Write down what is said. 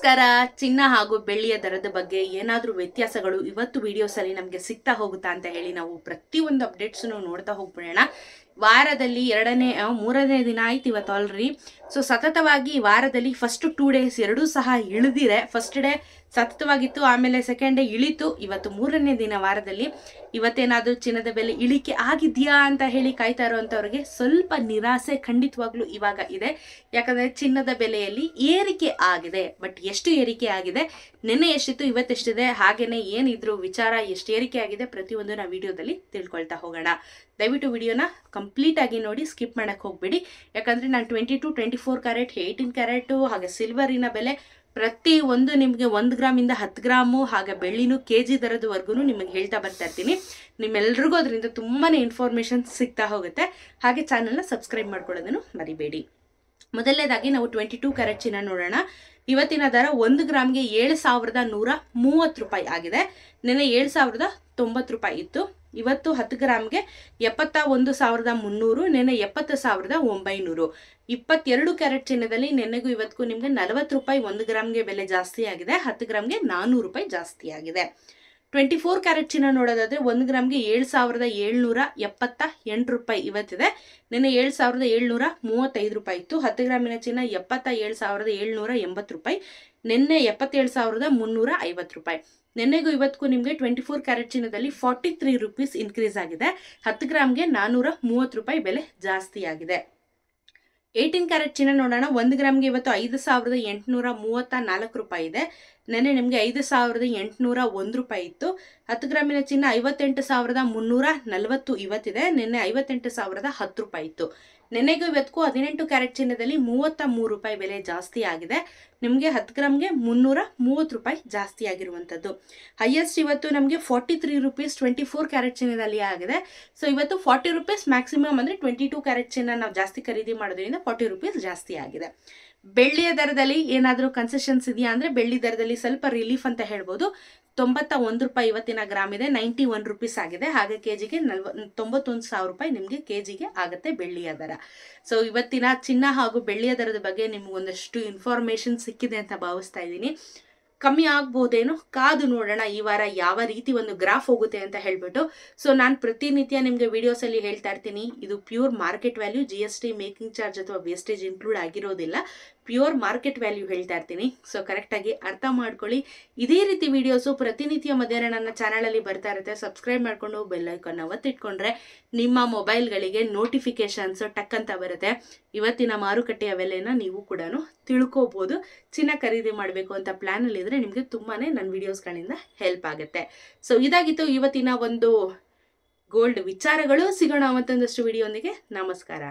ನಮಸ್ಕಾರ. ಚಿನ್ನ ಹಾಗೂ ಬೆಳ್ಳಿಯ ದರದ ಬಗ್ಗೆ ಏನಾದರೂ ವ್ಯತ್ಯಾಸಗಳು ಇವತ್ತು ವಿಡಿಯೋಸಲ್ಲಿ ನಮಗೆ ಸಿಗ್ತಾ ಹೋಗುತ್ತಾ ಅಂತ ಹೇಳಿ ನಾವು ಪ್ರತಿಯೊಂದು ಅಪ್ಡೇಟ್ಸನ್ನು ನೋಡ್ತಾ ಹೋಗ್ಬಿಡೋಣ. ವಾರದಲ್ಲಿ ಮೂರನೇ ದಿನ ಆಯ್ತು ಇವತ್ತು ಆಲ್ರೆಡಿ. ಸೊ ಸತತವಾಗಿ ವಾರದಲ್ಲಿ ಫಸ್ಟ್ 2 ಡೇಸ್ ಎರಡೂ ಸಹ ಇಳಿದಿದೆ. ಫಸ್ಟ್ ಡೇ ಸತತವಾಗಿತ್ತು, ಆಮೇಲೆ ಸೆಕೆಂಡ್ ಡೇ ಇಳಿತು. ಇವತ್ತು ಮೂರನೇ ದಿನ ವಾರದಲ್ಲಿ. ಇವತ್ತೇನಾದರೂ ಚಿನ್ನದ ಬೆಲೆ ಇಳಿಕೆ ಆಗಿದೆಯಾ ಅಂತ ಹೇಳಿ ಕಾಯ್ತಾ ಇರೋವಂಥವ್ರಿಗೆ ಸ್ವಲ್ಪ ನಿರಾಸೆ ಖಂಡಿತವಾಗ್ಲೂ ಇವಾಗ ಇದೆ. ಯಾಕಂದರೆ ಚಿನ್ನದ ಬೆಲೆಯಲ್ಲಿ ಏರಿಕೆ ಆಗಿದೆ. ಬಟ್ ಎಷ್ಟು ಏರಿಕೆ ಆಗಿದೆ, ನಿನ್ನೆ ಎಷ್ಟಿತ್ತು ಇವತ್ತೆಷ್ಟಿದೆ, ಹಾಗೆಯೇ ಏನಿದ್ರು ವಿಚಾರ ಎಷ್ಟು ಏರಿಕೆ ಆಗಿದೆ ಪ್ರತಿಯೊಂದು ನಾವು ವಿಡಿಯೋದಲ್ಲಿ ತಿಳ್ಕೊಳ್ತಾ ಹೋಗೋಣ. ದಯವಿಟ್ಟು ವಿಡಿಯೋನ ಕಂಪ್ಲೀಟ್ ಆಗಿ ನೋಡಿ, ಸ್ಕಿಪ್ ಮಾಡಕ್ಕೆ ಹೋಗ್ಬೇಡಿ. ಯಾಕಂದರೆ ನಾನು 22, 24 ಕ್ಯಾರೆಟ್, 18 ಕ್ಯಾರೆಟು ಹಾಗೆ ಸಿಲ್ವರಿನ ಬೆಲೆ ಪ್ರತಿಯೊಂದು ನಿಮಗೆ 1 ಗ್ರಾಮಿಂದ 10 ಗ್ರಾಮು ಹಾಗೆ ಬೆಳ್ಳಿನೂ KG ದರದವರೆಗೂ ನಿಮಗೆ ಹೇಳ್ತಾ ಬರ್ತಾ ಇರ್ತೀನಿ. ನಿಮ್ಮೆಲ್ರಿಗೂ ಅದರಿಂದ ತುಂಬಾ ಇನ್ಫಾರ್ಮೇಷನ್ ಸಿಗ್ತಾ ಹೋಗುತ್ತೆ. ಹಾಗೆ ಚಾನಲ್ನ ಸಬ್ಸ್ಕ್ರೈಬ್ ಮಾಡ್ಕೊಳ್ಳೋದನ್ನು ಮರಿಬೇಡಿ. ಮೊದಲನೇದಾಗಿ ನಾವು 22 ಕ್ಯಾರೆಟ್ ಚಿನ್ನ ನೋಡೋಣ. ಇವತ್ತಿನ ದರ 1 ಗ್ರಾಮ್ಗೆ 7,130 ರೂಪಾಯಿ ಆಗಿದೆ. ನಿನ್ನೆ 7,090 ರೂಪಾಯಿ ಇತ್ತು. ಇವತ್ತು 10 ಗ್ರಾಮ್ಗೆ 71,300, ನಿನ್ನೆ 70,900. 22 ಕ್ಯಾರೆಟ್ ಚಿನ್ನದಲ್ಲಿ ನಿನ್ನೆಗೂ ಇವತ್ತಿಗೂ ನಿಮಗೆ 40 ರೂಪಾಯಿ 1 ಗ್ರಾಮ್ಗೆ ಬೆಲೆ ಜಾಸ್ತಿ ಆಗಿದೆ. 10 ಗ್ರಾಮ್ಗೆ 400 ರೂಪಾಯಿ ಜಾಸ್ತಿ ಆಗಿದೆ. 24 ಕ್ಯಾರೆಟ್ ಚಿನ್ನ ನೋಡೋದಾದ್ರೆ 1 ಗ್ರಾಮ್ಗೆ 7,778 ರೂಪಾಯಿ ಇವತ್ತಿದೆ. ನಿನ್ನೆ 7,735 ರೂಪಾಯಿ ಇತ್ತು. 10 ಗ್ರಾಮಿನ ಚಿನ್ನ 77,780 ರೂಪಾಯಿ, ನಿನ್ನೆ 77,350 ರೂಪಾಯಿ. ನಿನ್ನೆಗೂ ಇವತ್ತಿಗೂ ನಿಮಗೆ 24 ಕ್ಯಾರೆಟ್ ಚಿನ್ನದಲ್ಲಿ 43 ರೂಪೀಸ್ ಇನ್ಕ್ರೀಸ್ ಆಗಿದೆ. 10 ಗ್ರಾಮ್ಗೆ 430 ರೂಪಾಯಿ ಬೆಲೆ ಜಾಸ್ತಿ ಆಗಿದೆ. 18 ಕ್ಯಾರೆಟ್ ಚಿನ್ನ ನೋಡೋಣ. 1 ಗ್ರಾಮ್ಗೆ ಇವತ್ತು 5,834 ರೂಪಾಯಿ ಇದೆ. ನೆನ್ನೆ ನಿಮಗೆ 5,801 ರೂಪಾಯಿ ಇತ್ತು. 10 ಗ್ರಾಮಿನ ಚಿನ್ನ 58,340 ಇವತ್ತಿದೆ. ನಿನ್ನೆ 58,010 ರೂಪಾಯಿ ಇತ್ತು. ನೆನ್ನೆಗೂ ಇವತ್ತಿಗೂ 18 ಕ್ಯಾರೆಟ್ ಚಿನ್ನದಲ್ಲಿ 33 ರೂಪಾಯಿ ಬೆಲೆ ಜಾಸ್ತಿ ಆಗಿದೆ. ನಿಮಗೆ 10 ಗ್ರಾಮ್ಗೆ 330 ರೂಪಾಯಿ ಜಾಸ್ತಿ ಆಗಿರುವಂಥದ್ದು. ಹೈಯೆಸ್ಟ್ ಇವತ್ತು ನಮಗೆ 43 ರೂಪೀಸ್ 24 ಕ್ಯಾರೆಟ್ ಚಿನ್ನದಲ್ಲಿ ಆಗಿದೆ. ಸೊ ಇವತ್ತು 40 ರೂಪೀಸ್ ಮ್ಯಾಕ್ಸಿಮಮ್, ಅಂದರೆ 22 ಕ್ಯಾರೆಟ್ ಚಿನ್ನ ನಾವು ಜಾಸ್ತಿ ಖರೀದಿ ಮಾಡೋದ್ರಿಂದ 40 ರೂಪೀಸ್ ಜಾಸ್ತಿ ಆಗಿದೆ. ಬೆಳ್ಳಿಯ ದರದಲ್ಲಿ ಏನಾದರೂ ಕನ್ಸೆಷನ್ಸ್ ಇದೆಯಾ ಅಂದರೆ ಬೆಳ್ಳಿ ದರದಲ್ಲಿ ಸ್ವಲ್ಪ ರಿಲೀಫ್ ಅಂತ ಹೇಳ್ಬೋದು. 91 ರೂಪಾಯಿ ಇವತ್ತಿನ ಗ್ರಾಮ್ ಇದೆ, 91 ರೂಪೀಸ್ ಆಗಿದೆ. ಹಾಗೆ KGಗೆ 91,000 ರೂಪಾಯಿ ನಿಮಗೆ KGಗೆ ಆಗುತ್ತೆ ಬೆಳ್ಳಿಯ ದರ. ಸೊ ಇವತ್ತಿನ ಚಿನ್ನ ಹಾಗೂ ಬೆಳ್ಳಿಯ ದರದ ಬಗ್ಗೆ ನಿಮಗೊಂದಷ್ಟು ಇನ್ಫಾರ್ಮೇಷನ್ ಸಿಕ್ಕಿದೆ ಅಂತ ಭಾವಿಸ್ತಾ ಇದ್ದೀನಿ. ಕಮ್ಮಿ ಆಗ್ಬೋದೇನೋ, ಕಾದು ನೋಡೋಣ ಈ ವಾರ ಯಾವ ರೀತಿ ಒಂದು ಗ್ರಾಫ್ ಹೋಗುತ್ತೆ ಅಂತ ಹೇಳ್ಬಿಟ್ಟು. ಸೊ ನಾನು ಪ್ರತಿನಿತ್ಯ ನಿಮಗೆ ವಿಡಿಯೋಸಲ್ಲಿ ಹೇಳ್ತಾ ಇರ್ತೀನಿ, ಇದು pure market value, GST making charge ಅಥವಾ ವೇಸ್ಟೇಜ್ ಇನ್ಕ್ಲೂಡ್ ಆಗಿರೋದಿಲ್ಲ. ಪ್ಯೂರ್ ಮಾರ್ಕೆಟ್ ವ್ಯಾಲ್ಯೂ ಹೇಳ್ತಾ ಇರ್ತೀನಿ. ಸೊ ಕರೆಕ್ಟಾಗಿ ಅರ್ಥ ಮಾಡ್ಕೊಳ್ಳಿ. ಇದೇ ರೀತಿ ವಿಡಿಯೋಸು ಪ್ರತಿನಿತ್ಯ ಮಧ್ಯಾಹ್ನ ನನ್ನ ಚಾನಲಲ್ಲಿ ಬರ್ತಾ ಇರುತ್ತೆ. ಸಬ್ಸ್ಕ್ರೈಬ್ ಮಾಡಿಕೊಂಡು ಬೆಲ್ ಐಕಾನ್ನ ಒತ್ತಿಟ್ಕೊಂಡ್ರೆ ನಿಮ್ಮ ಮೊಬೈಲ್ಗಳಿಗೆ ನೋಟಿಫಿಕೇಶನ್ಸ್ ಟಕ್ ಅಂತ ಬರುತ್ತೆ. ಇವತ್ತಿನ ಮಾರುಕಟ್ಟೆಯ ಬೆಲೆನ ನೀವು ಕೂಡ ತಿಳ್ಕೋಬೋದು. ಚಿನ್ನ ಖರೀದಿ ಮಾಡಬೇಕು ಅಂತ ಪ್ಲ್ಯಾನಲ್ಲಿ ಇದ್ರೆ ನಿಮಗೆ ತುಂಬಾ ನನ್ನ ವಿಡಿಯೋಸ್ಗಳಿಂದ ಹೆಲ್ಪ್ ಆಗುತ್ತೆ. ಸೊ ಇದಾಗಿತ್ತು ಇವತ್ತಿನ ಒಂದು ಗೋಲ್ಡ್ ವಿಚಾರಗಳು. ಸಿಗೋಣ ಮತ್ತೊಂದಷ್ಟು ವಿಡಿಯೋಂದಿಗೆ. ನಮಸ್ಕಾರ.